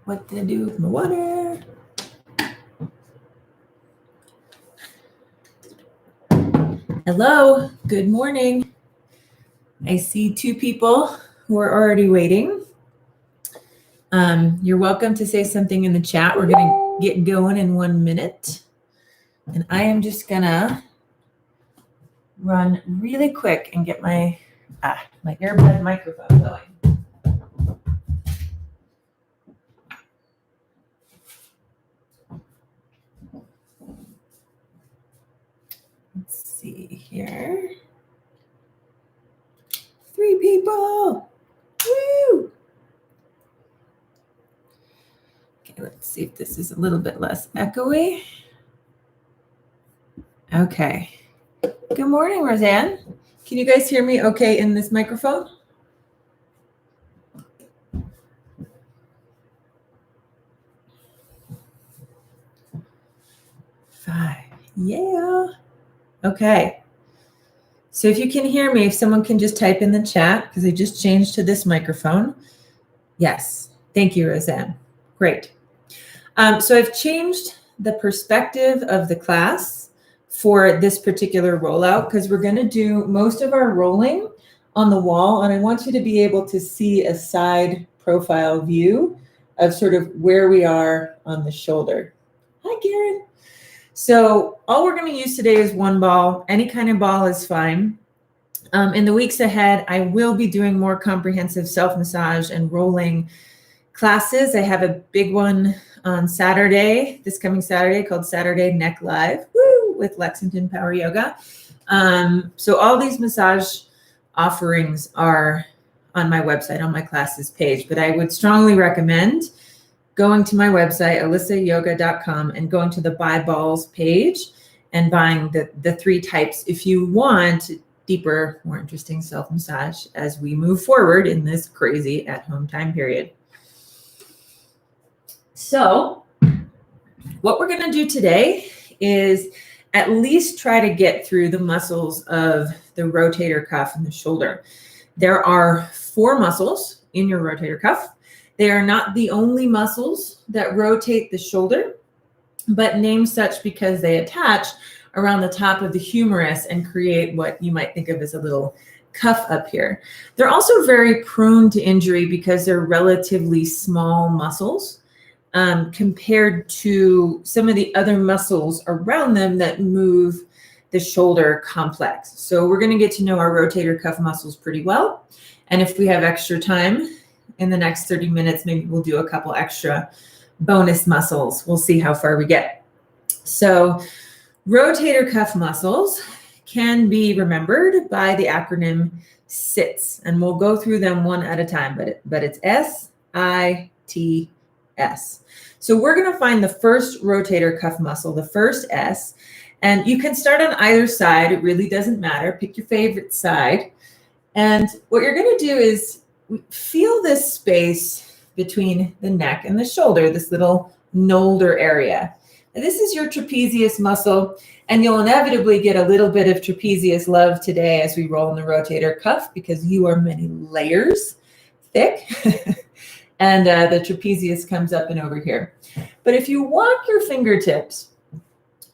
What did I do with my water? Hello, good morning. I see two people who are already waiting. You're welcome to say something in the chat. We're going to get going in 1 minute. And I am just going to run really quick and get my earbud microphone going. Let's see here. 3 people. Woo! Okay, let's see if this is a little bit less echoey. Okay. Good morning, Roseanne. Can you guys hear me okay in this microphone? Five. Yeah. Okay. So if you can hear me, if someone can just type in the chat, because I just changed to this microphone. Yes. Thank you, Roseanne. Great. So I've changed the perspective of the class for this particular rollout because we're going to do most of our rolling on the wall, and I want you to be able to see a side profile view of sort of where we are on the shoulder. Hi, Garen. So all we're going to use today is one ball. Any kind of ball is fine. In the weeks ahead, I will be doing more comprehensive self-massage and rolling classes. I have a big one on Saturday, this coming Saturday, called Saturday Neck Live, woo, with Lexington Power Yoga. So all these massage offerings are on my website, on my classes page, but I would strongly recommend going to my website, alyssayoga.com, and going to the Buy Balls page and buying the 3 types if you want deeper, more interesting self-massage as we move forward in this crazy at-home time period. So what we're going to do today is at least try to get through the muscles of the rotator cuff and the shoulder. There are 4 muscles in your rotator cuff. They are not the only muscles that rotate the shoulder, but named such because they attach around the top of the humerus and create what you might think of as a little cuff up here. They're also very prone to injury because they're relatively small muscles compared to some of the other muscles around them that move the shoulder complex. So we're going to get to know our rotator cuff muscles pretty well. And if we have extra time in the next 30 minutes, maybe we'll do a couple extra bonus muscles. We'll see how far we get. So rotator cuff muscles can be remembered by the acronym SITS, and we'll go through them one at a time, but it's S-I-T-S. So we're going to find the first rotator cuff muscle, the first S, and you can start on either side. It really doesn't matter. Pick your favorite side. And what you're going to do is feel this space between the neck and the shoulder, this little shoulder area. And this is your trapezius muscle, and you'll inevitably get a little bit of trapezius love today as we roll in the rotator cuff because you are many layers thick. And the trapezius comes up and over here. But if you walk your fingertips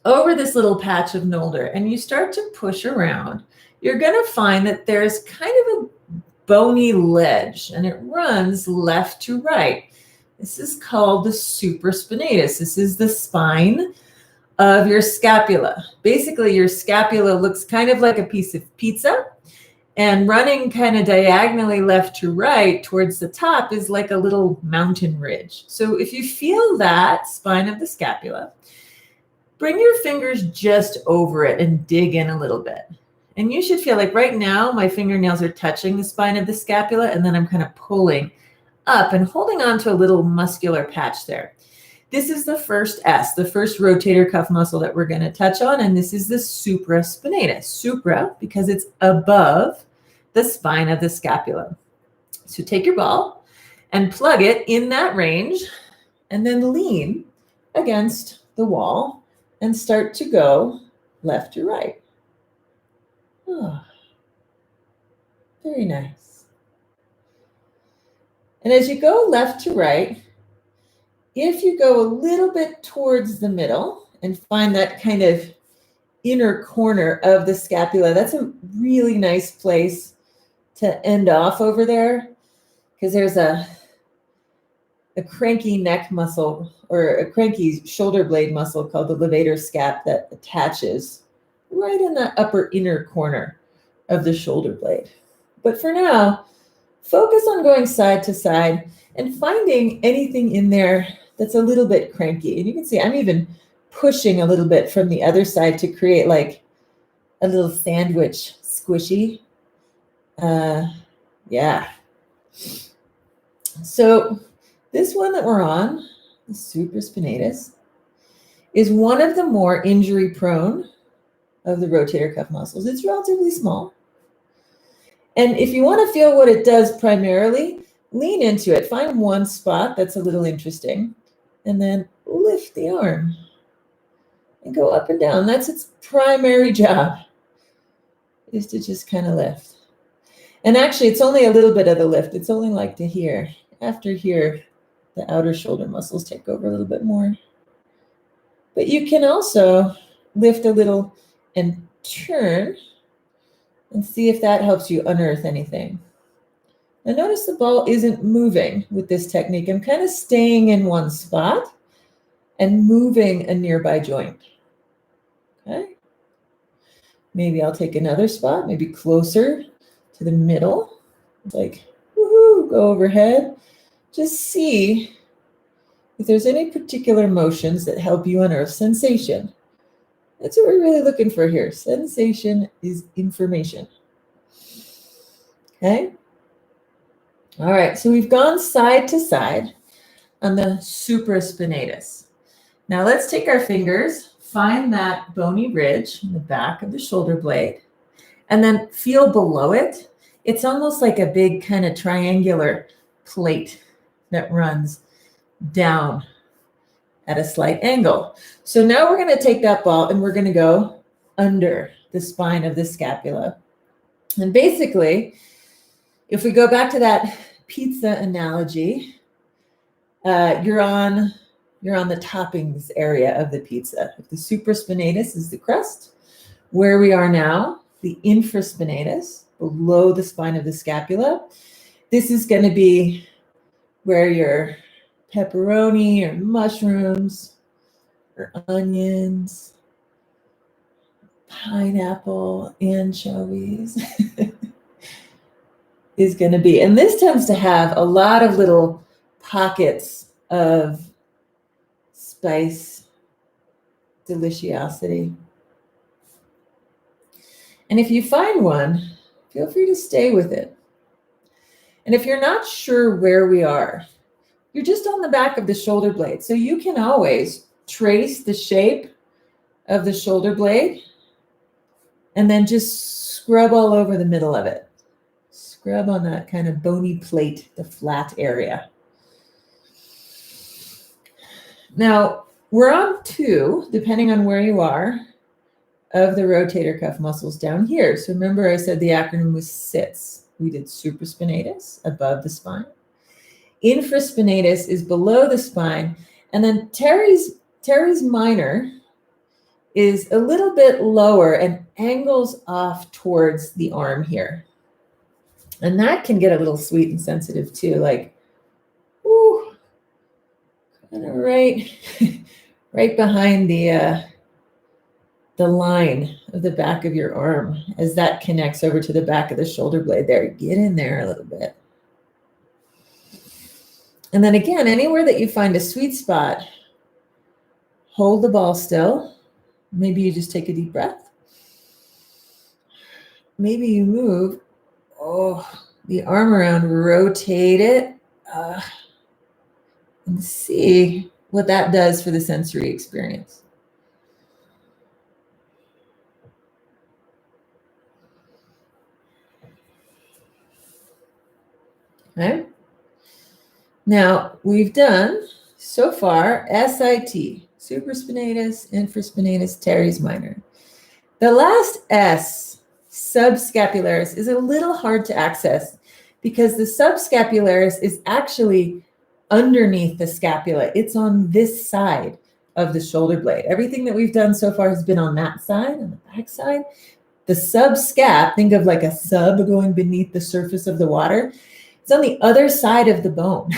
over this little patch of shoulder and you start to push around, you're going to find that there's kind of a bony ledge, and it runs left to right. This is called the supraspinatus. This is the spine of your scapula. Basically, your scapula looks kind of like a piece of pizza, and running kind of diagonally left to right towards the top is like a little mountain ridge. So if you feel that spine of the scapula, bring your fingers just over it and dig in a little bit. And you should feel like right now my fingernails are touching the spine of the scapula, and then I'm kind of pulling up and holding on to a little muscular patch there. This is the first S, the first rotator cuff muscle that we're going to touch on, and this is the supraspinatus. Supra, because it's above the spine of the scapula. So take your ball and plug it in that range, and then lean against the wall and start to go left to right. Oh, very nice. And as you go left to right, if you go a little bit towards the middle and find that kind of inner corner of the scapula, that's a really nice place to end off over there, because there's a cranky neck muscle or a cranky shoulder blade muscle called the levator scap that attaches right in the upper inner corner of the shoulder blade. But for now, focus on going side to side and finding anything in there that's a little bit cranky. And you can see I'm even pushing a little bit from the other side to create like a little sandwich squishy. Yeah. So this one that we're on, the supraspinatus, is one of the more injury prone of the rotator cuff muscles. It's relatively small. And if you want to feel what it does primarily, lean into it. Find one spot that's a little interesting, and then lift the arm and go up and down. That's its primary job, is to just kind of lift. And actually, it's only a little bit of the lift. It's only like to here. After here, the outer shoulder muscles take over a little bit more. But you can also lift a little and turn and see if that helps you unearth anything. Now notice the ball isn't moving with this technique. I'm kind of staying in one spot and moving a nearby joint. Okay. Maybe I'll take another spot, maybe closer to the middle. Like, woohoo, go overhead. Just see if there's any particular motions that help you unearth sensation. That's what we're really looking for here. Sensation is information. Okay. All right, so we've gone side to side on the supraspinatus. Now let's take our fingers, find that bony ridge in the back of the shoulder blade, and then feel below it. It's almost like a big kind of triangular plate that runs down at a slight angle. So now we're going to take that ball and we're going to go under the spine of the scapula. And basically, if we go back to that pizza analogy, you're on the toppings area of the pizza. If the supraspinatus is the crust, where we are now, the infraspinatus, below the spine of the scapula, this is going to be where your pepperoni or mushrooms or onions, pineapple, anchovies is going to be. And this tends to have a lot of little pockets of spice, deliciosity. And if you find one, feel free to stay with it. And if you're not sure where we are, you're just on the back of the shoulder blade. So you can always trace the shape of the shoulder blade and then just scrub all over the middle of it. Scrub on that kind of bony plate, the flat area. Now, we're on two, depending on where you are, of the rotator cuff muscles down here. So remember I said the acronym was SITS. We did supraspinatus, above the spine. Infraspinatus is below the spine. And then teres minor is a little bit lower and angles off towards the arm here. And that can get a little sweet and sensitive too, like, ooh, kind of right behind the line of the back of your arm as that connects over to the back of the shoulder blade there. Get in there a little bit. And then again, anywhere that you find a sweet spot, hold the ball still. Maybe you just take a deep breath. Maybe you move the arm around, rotate it, and see what that does for the sensory experience. Okay. Now, we've done so far SIT, supraspinatus, infraspinatus, teres minor. The last S, subscapularis, is a little hard to access because the subscapularis is actually underneath the scapula. It's on this side of the shoulder blade. Everything that we've done so far has been on that side, on the back side. The subscap, think of like a sub going beneath the surface of the water. It's on the other side of the bone.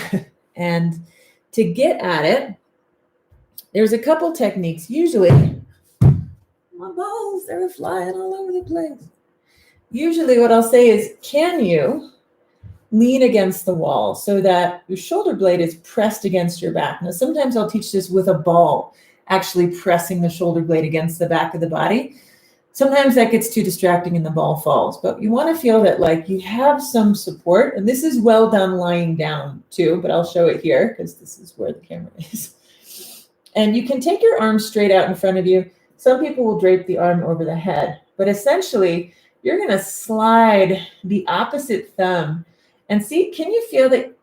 And to get at it, there's a couple techniques. Usually, my balls, they're flying all over the place. Usually what I'll say is, can you lean against the wall so that your shoulder blade is pressed against your back? Now, sometimes I'll teach this with a ball, actually pressing the shoulder blade against the back of the body. Sometimes that gets too distracting and the ball falls, but you want to feel that like you have some support, and this is well done lying down too, but I'll show it here because this is where the camera is. And you can take your arm straight out in front of you. Some people will drape the arm over the head, but essentially you're going to slide the opposite thumb and see, can you feel that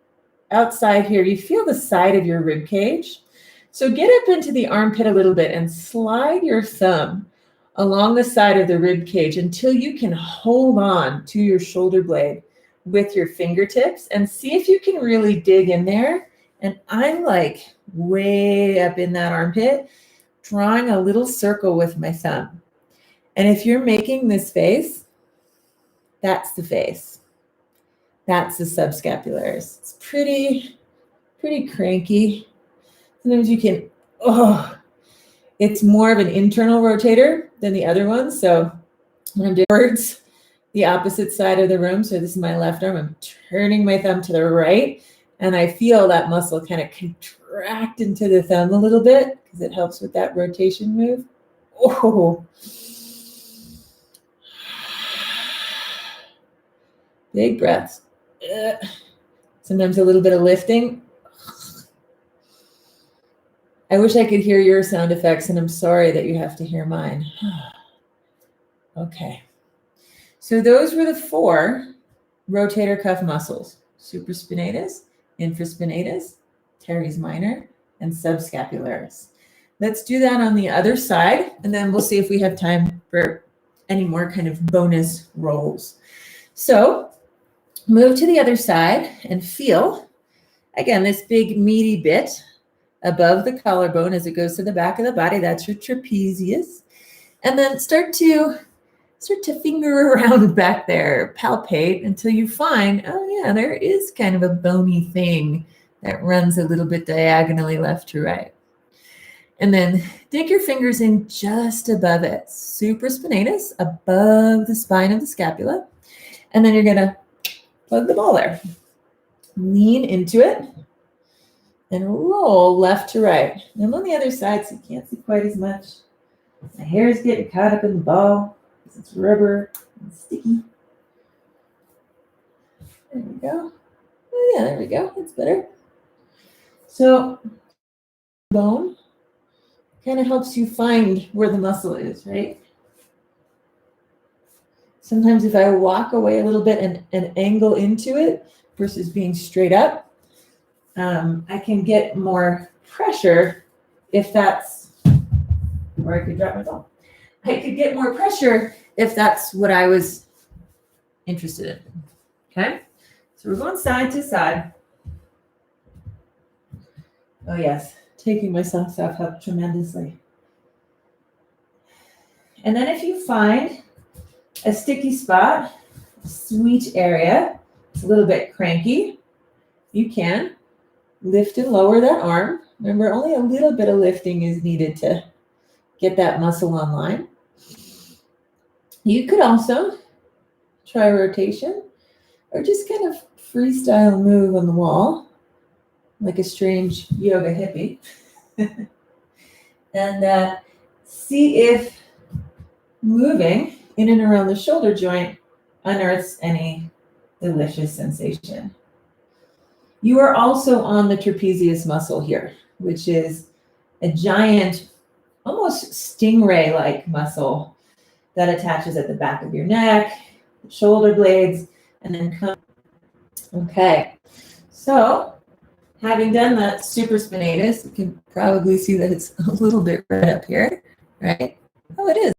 outside here? You feel the side of your rib cage. So get up into the armpit a little bit and slide your thumb along the side of the rib cage until you can hold on to your shoulder blade with your fingertips and see if you can really dig in there. And I'm like way up in that armpit, drawing a little circle with my thumb. And if you're making this face, that's the face. That's the subscapularis. It's pretty cranky. Sometimes you can, it's more of an internal rotator than the other one. So when I'm doing towards the opposite side of the room, so this is my left arm, I'm turning my thumb to the right, and I feel that muscle kind of contract into the thumb a little bit because it helps with that rotation move. Oh, big breaths. Sometimes a little bit of lifting. I wish I could hear your sound effects, and I'm sorry that you have to hear mine. Okay. So those were the 4 rotator cuff muscles: supraspinatus, infraspinatus, teres minor, and subscapularis. Let's do that on the other side, and then we'll see if we have time for any more kind of bonus rolls. So move to the other side and feel, again, this big meaty bit above the collarbone as it goes to the back of the body. That's your trapezius. And then start to finger around back there, palpate until you find, oh yeah, there is kind of a bony thing that runs a little bit diagonally left to right. And then dig your fingers in just above it, supraspinatus, above the spine of the scapula. And then you're gonna plug the ball there. Lean into it and roll left to right. I'm on the other side, so you can't see quite as much. My hair is getting caught up in the ball because it's rubber and sticky. There we go. Oh yeah, there we go. That's better. So bone kind of helps you find where the muscle is, right? Sometimes if I walk away a little bit and angle into it versus being straight up, I can get more pressure if that's, or I could drop my ball. I could get more pressure if that's what I was interested in. Okay, so we're going side to side. Oh yes, taking my socks off helped tremendously. And then if you find a sticky spot, sweet area, it's a little bit cranky, you can lift and lower that arm. Remember, only a little bit of lifting is needed to get that muscle online. You could also try rotation or just kind of freestyle move on the wall like a strange yoga hippie. And see if moving in and around the shoulder joint unearths any delicious sensation. You are also on the trapezius muscle here, which is a giant, almost stingray-like muscle that attaches at the back of your neck, shoulder blades, and then comes. Okay, so having done that supraspinatus, you can probably see that it's a little bit right up here, right? Oh, it is.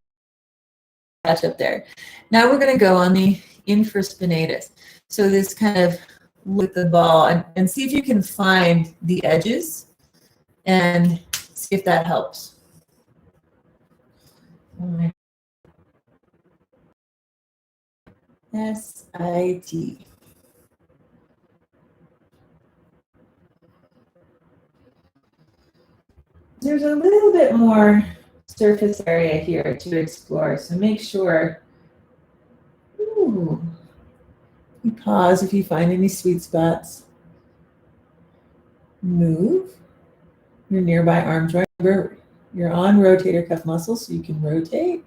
Up there. Now we're going to go on the infraspinatus. So this kind of look at the ball and see if you can find the edges and see if that helps. S-I-T. There's a little bit more surface area here to explore, so make sure. Ooh. You pause if you find any sweet spots. Move your nearby arm joint. Remember, you're on rotator cuff muscles, so you can rotate,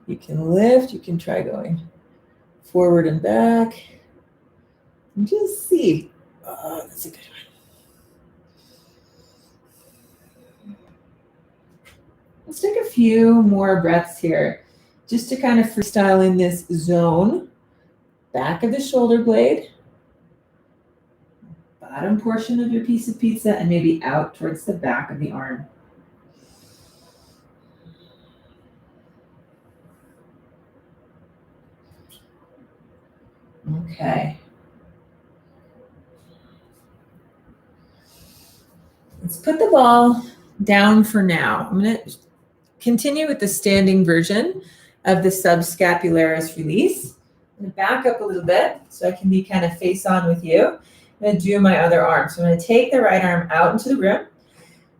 you can lift, you can try going forward and back. And just see. Oh, that's a good one. Let's take a few more breaths here, just to kind of freestyle in this zone. Back of the shoulder blade, bottom portion of your piece of pizza, and maybe out towards the back of the arm. Okay. Let's put the ball down for now. I'm going to continue with the standing version of the subscapularis release. I'm going to back up a little bit so I can be kind of face on with you. I'm going to do my other arm. So I'm going to take the right arm out into the room.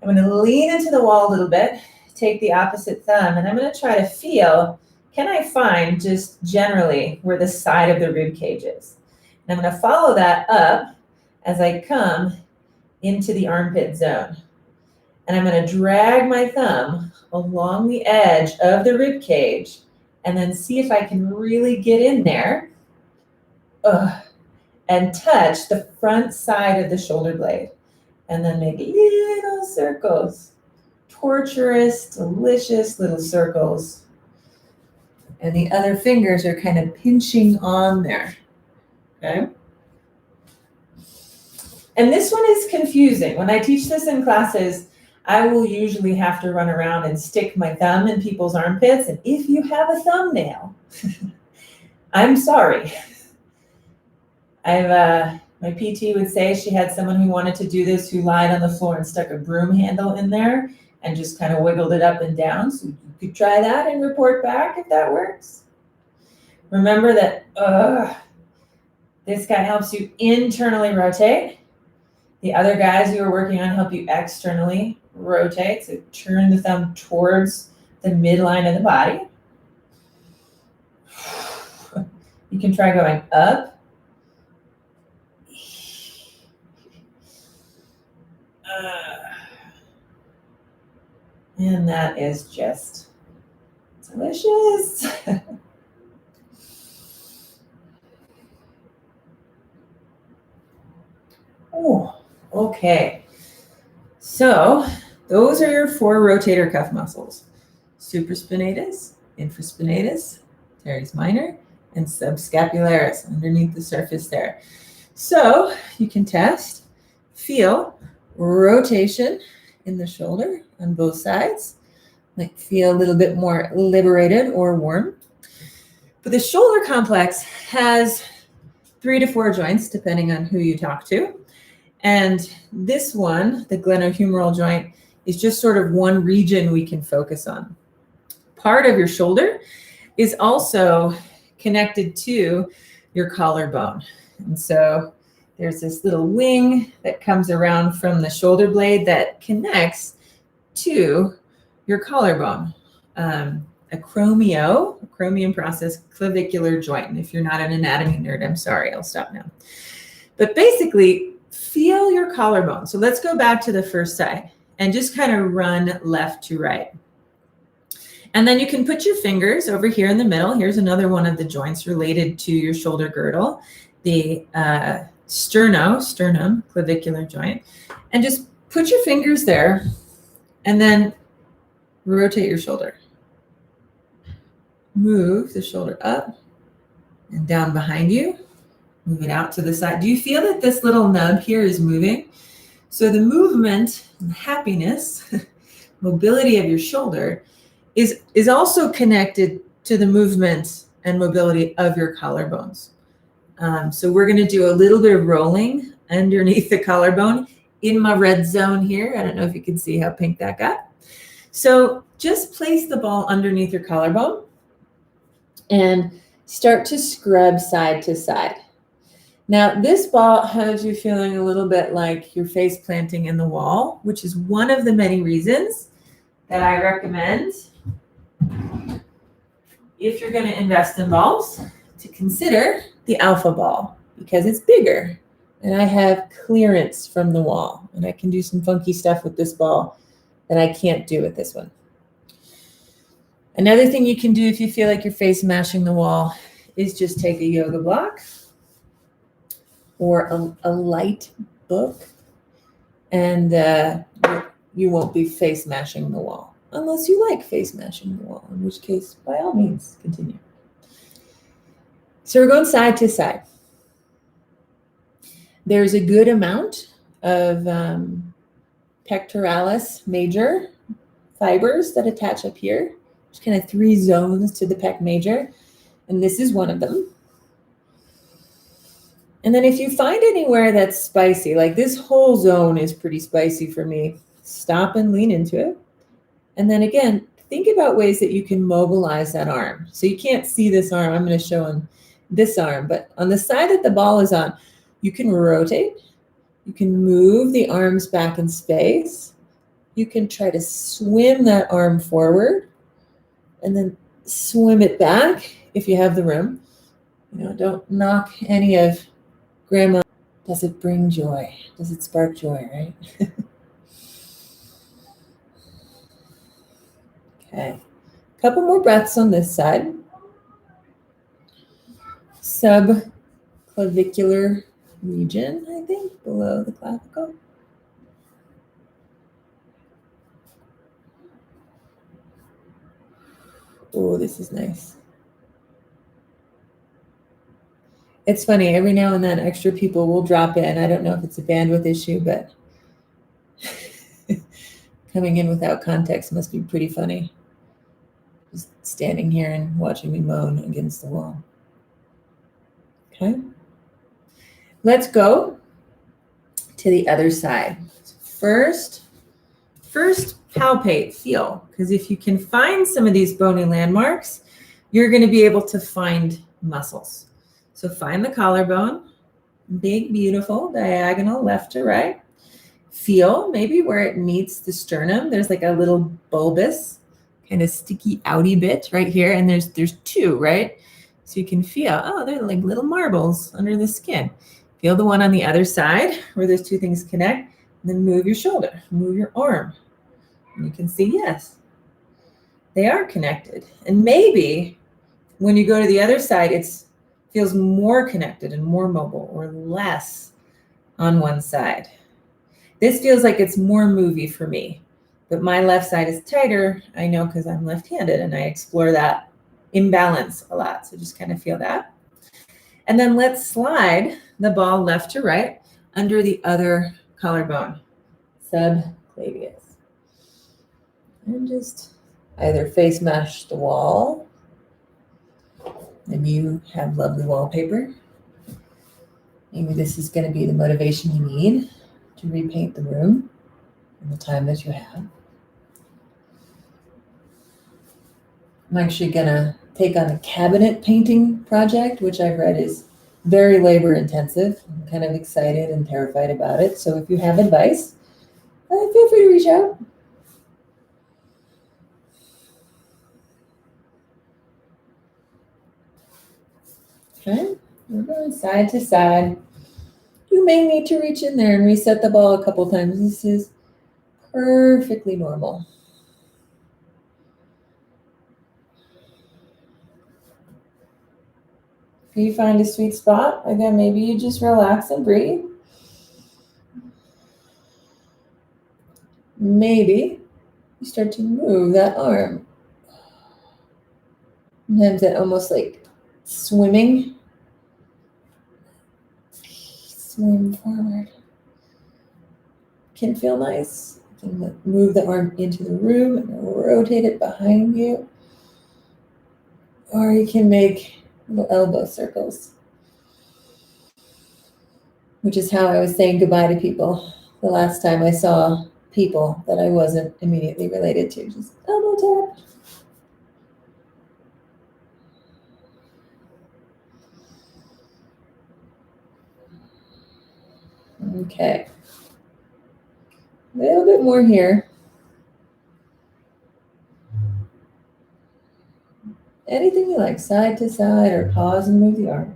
I'm going to lean into the wall a little bit, take the opposite thumb, and I'm going to try to feel, can I find just generally where the side of the rib cage is? And I'm going to follow that up as I come into the armpit zone. And I'm going to drag my thumb along the edge of the rib cage and then see if I can really get in there and touch the front side of the shoulder blade. And then make little circles, torturous, delicious little circles. And the other fingers are kind of pinching on there, okay? And this one is confusing. When I teach this in classes, I will usually have to run around and stick my thumb in people's armpits. And if you have a thumbnail, I'm sorry. My PT would say she had someone who wanted to do this who lied on the floor and stuck a broom handle in there and just kind of wiggled it up and down. So you could try that and report back if that works. Remember that this guy helps you internally rotate. The other guys you are working on help you externally rotate. So turn the thumb towards the midline of the body. You can try going up. And that is just delicious. Oh, okay. So those are your 4 rotator cuff muscles: supraspinatus, infraspinatus, teres minor, and subscapularis underneath the surface there. So you can test, feel rotation in the shoulder on both sides, like feel a little bit more liberated or warm. But the shoulder complex has 3 to 4 joints, depending on who you talk to. And this one, the glenohumeral joint, is just sort of one region we can focus on. Part of your shoulder is also connected to your collarbone. And so there's this little wing that comes around from the shoulder blade that connects to your collarbone. Acromion process clavicular joint. And if you're not an anatomy nerd, I'm sorry, I'll stop now. But basically, feel your collarbone. So let's go back to the first side and just kind of run left to right. And then you can put your fingers over here in the middle. Here's another one of the joints related to your shoulder girdle, the sternum clavicular joint. And just put your fingers there and then rotate your shoulder. Move the shoulder up and down behind you. Move it out to the side. Do you feel that this little nub here is moving? So the movement and happiness, mobility of your shoulder is also connected to the movement and mobility of your collarbones. So we're going to do a little bit of rolling underneath the collarbone in my red zone here. I don't know if you can see how pink that got. So just place the ball underneath your collarbone and start to scrub side to side. Now, this ball has you feeling a little bit like you're face planting in the wall, which is one of the many reasons that I recommend, if you're going to invest in balls, to consider the alpha ball, because it's bigger and I have clearance from the wall, and I can do some funky stuff with this ball that I can't do with this one. Another thing you can do if you feel like you're face mashing the wall is just take a yoga block or a light book, and you won't be face mashing the wall, unless you like face mashing the wall, in which case, by all means, continue. So we're going side to side. There's a good amount of pectoralis major fibers that attach up here. There's kind of 3 zones to the pec major, and this is one of them. And then if you find anywhere that's spicy, like this whole zone is pretty spicy for me, stop and lean into it. And then again, think about ways that you can mobilize that arm. So you can't see this arm. I'm going to show on this arm, but on the side that the ball is on, you can rotate. You can move the arms back in space. You can try to swim that arm forward and then swim it back if you have the room. You know, don't knock any of Grandma. Does it bring joy? Does it spark joy, right? Okay. A couple more breaths on this side. Subclavicular region, I think, below the clavicle. Oh, this is nice. It's funny, every now and then extra people will drop in. I don't know if it's a bandwidth issue, but coming in without context must be pretty funny. Just standing here and watching me moan against the wall. Okay. Let's go to the other side. First palpate, feel, because if you can find some of these bony landmarks, you're going to be able to find muscles. So find the collarbone, big, beautiful, diagonal, left to right. Feel maybe where it meets the sternum. There's like a little bulbous, kind of sticky outy bit right here, and there's 2, right? So you can feel, oh, they're like little marbles under the skin. Feel the one on the other side where those 2 things connect, and then move your shoulder, move your arm. And you can see, yes, they are connected. And maybe when you go to the other side, it feels more connected and more mobile, or less on one side. This feels like it's more movie for me, but my left side is tighter. I know because I'm left-handed and I explore that imbalance a lot. So just kind of feel that. And then let's slide the ball left to right under the other collarbone, subclavius. And just either face mash the wall, and you have lovely wallpaper. Maybe this is going to be the motivation you need to repaint the room in the time that you have. I'm actually going to take on a cabinet painting project, which I've read is very labor intensive. I'm kind of excited and terrified about it. So if you have advice, feel free to reach out. Okay, we're going side to side. You may need to reach in there and reset the ball a couple times. This is perfectly normal. If you find a sweet spot, again, maybe you just relax and breathe. Maybe you start to move that arm. Sometimes that almost like swimming. Swim forward. Can feel nice. You can move the arm into the room and rotate it behind you. Or you can make little elbow circles. which is how I was saying goodbye to people the last time I saw people that I wasn't immediately related to. Just elbow tap. Okay. A little bit more here. Anything you like, side to side, or pause and move the arm.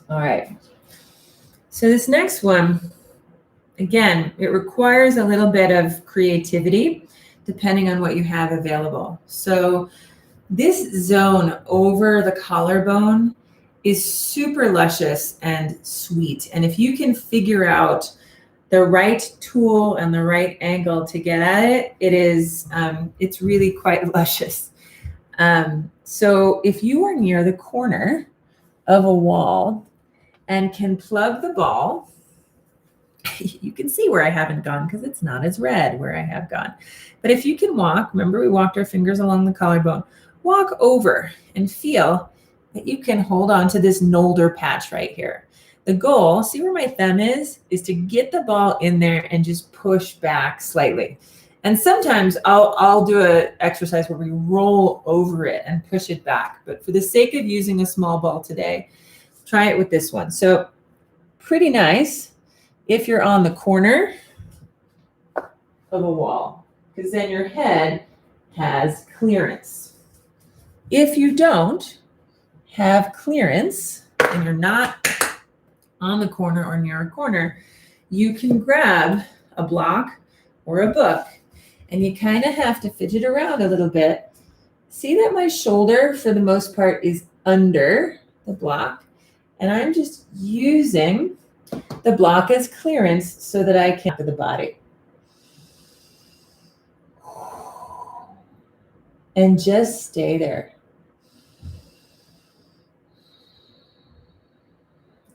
All right. So this next one, again, it requires a little bit of creativity depending on what you have available. So this zone over the collarbone is super luscious and sweet. And if you can figure out the right tool and the right angle to get at it, it's really quite luscious. So if you are near the corner of a wall and can plug the ball, you can see where I haven't gone because it's not as red where I have gone. But if you can walk, remember we walked our fingers along the collarbone, walk over and feel that you can hold on to this Nolder patch right here. The goal, see where my thumb is to get the ball in there and just push back slightly. And sometimes I'll do an exercise where we roll over it and push it back. But for the sake of using a small ball today, try it with this one. So pretty nice if you're on the corner of a wall, because then your head has clearance. If you don't have clearance and you're not on the corner or near a corner, you can grab a block or a book and you kind of have to fidget around a little bit. See that my shoulder, for the most part, is under the block, and I'm just using the block as clearance so that I can to the body. And just stay there.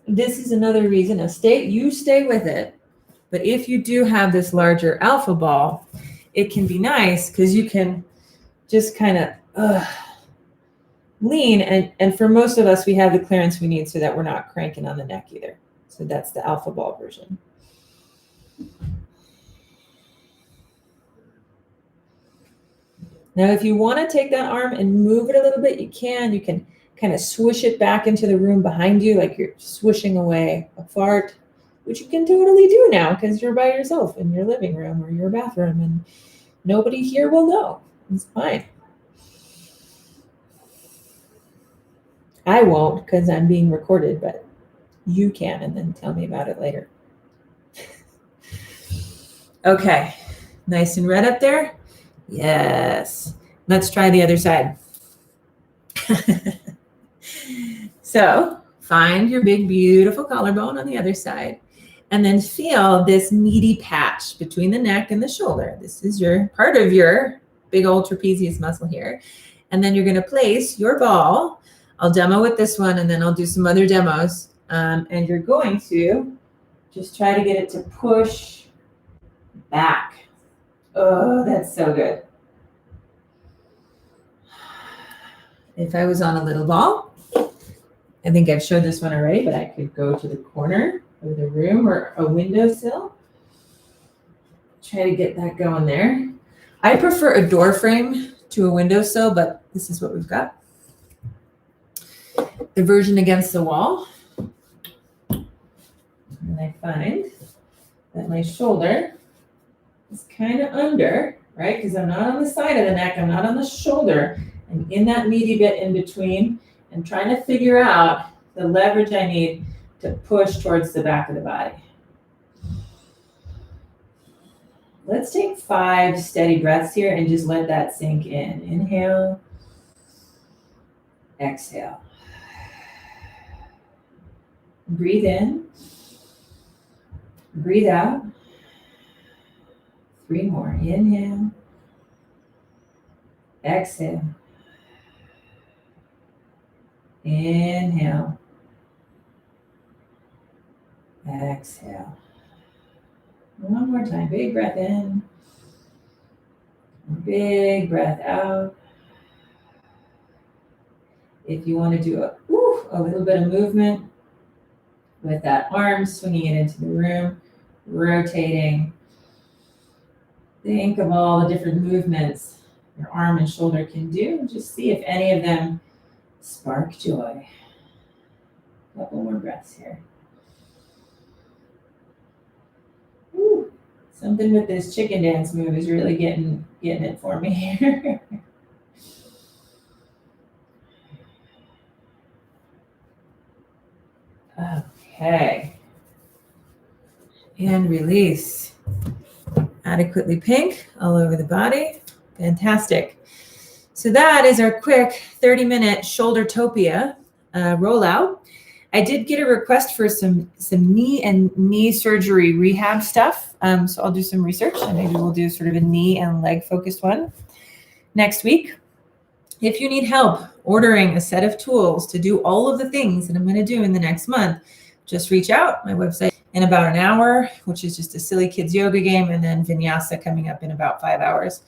This is another reason. You stay with it. But if you do have this larger alpha ball, it can be nice because you can just kind of lean. And for most of us, we have the clearance we need so that we're not cranking on the neck either. So that's the alpha ball version. Now, if you want to take that arm and move it a little bit, you can. You can kind of swish it back into the room behind you like you're swishing away a fart, which you can totally do now because you're by yourself in your living room or your bathroom, and nobody here will know. It's fine. I won't because I'm being recorded, but you can, and then tell me about it later. Okay, nice and red up there. Yes. Let's try the other side. So find your big, beautiful collarbone on the other side, and then feel this meaty patch between the neck and the shoulder. This is your part of your big old trapezius muscle here. And then you're going to place your ball. I'll demo with this one, and then I'll do some other demos. And you're going to just try to get it to push back. Oh, that's so good. If I was on a little ball, I think I've showed this one already, but I could go to the corner of the room or a windowsill. Try to get that going there. I prefer a door frame to a windowsill, but this is what we've got. The version against the wall. And I find that my shoulder is kind of under, right? Because I'm not on the side of the neck, I'm not on the shoulder. I'm in that meaty bit in between and trying to figure out the leverage I need to push towards the back of the body. Let's take 5 steady breaths here and just let that sink in. Inhale, exhale. Breathe in, breathe out. 3 more. Inhale, exhale. Inhale, exhale. One more time. Big breath in. Big breath out. If you want to do a little bit of movement with that arm, swinging it into the room, rotating. Think of all the different movements your arm and shoulder can do. Just see if any of them spark joy. A couple more breaths here. Woo. Something with this chicken dance move is really getting it for me here. Okay. And release. Adequately pink all over the body. Fantastic. So that is our quick 30-minute Shouldertopia rollout. I did get a request for some knee and knee surgery rehab stuff. So I'll do some research and maybe we'll do sort of a knee and leg focused one next week. If you need help ordering a set of tools to do all of the things that I'm going to do in the next month, just reach out. My website in about an hour, which is just a silly kids yoga game, and then vinyasa coming up in about 5 hours.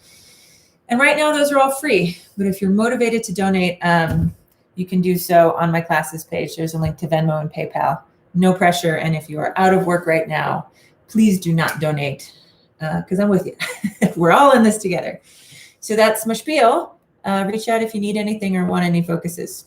And right now those are all free, but if you're motivated to donate, you can do so on my classes page. There's a link to Venmo and PayPal. No pressure. And if you are out of work right now, please do not donate because I'm with you. We're all in this together. So that's my spiel. Reach out if you need anything or want any focuses.